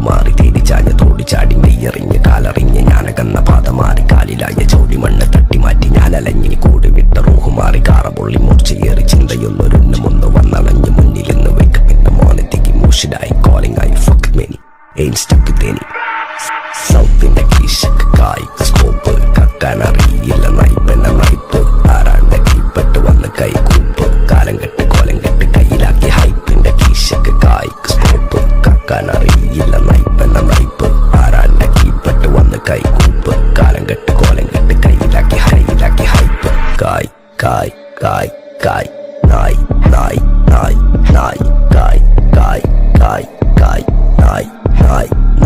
മാറി തേടി ചാഞ്ഞ തോടി ചാടി നെയ്യറിഞ്ഞ് കാലറിഞ്ഞ് ഞാനകന്ന പാത മാറി കാലിലായ ചോടി മണ്ണ് തട്ടി മാറ്റി ഞാനലഞ്ഞി കൂടി വിട്ട റൂഹ് മാറി കാറ പൊള്ളി മൂർച്ചയേറി ചിന്തയൊന്നൊരുന്നുമൊന്ന് വന്നണഞ്ഞ് മുന്നിലെന്ന് വെക്കപ്പിന്റെ മോനത്തേക്ക് മൂഷിലായി കോളിംഗ് ആയി fuck many ain't stuck with any സൗത്തിന്റെ കീശക്ക് കായ്ക്ക് സ്കോപ്പ് കക്കാനറിയില്ല നൈപ്പെന്ന നൈപ്പ് ആരാണ്ട് കീപ്പെട്ട് വന്ന് കൈകൂപ്പ് കാലം കെട്ട് കോലം കെട്ട് കയ്യിലാക്കി ഹൈപ്പിന്റെ കീശക്ക് കായ്ക്ക് സ്കോപ്പ് കക്കാനറിയില്ല നൈപ്പെന്ന നൈപ്പ് ആരാണ്ട് കീപ്പെട്ട് വന്ന് കൈകൂപ്പ് കാലം കെട്ട് കോലം കെട്ട് കയ്യിലാക്കി ഹൈപ്പ് കായ് കായ് കായ് കായ്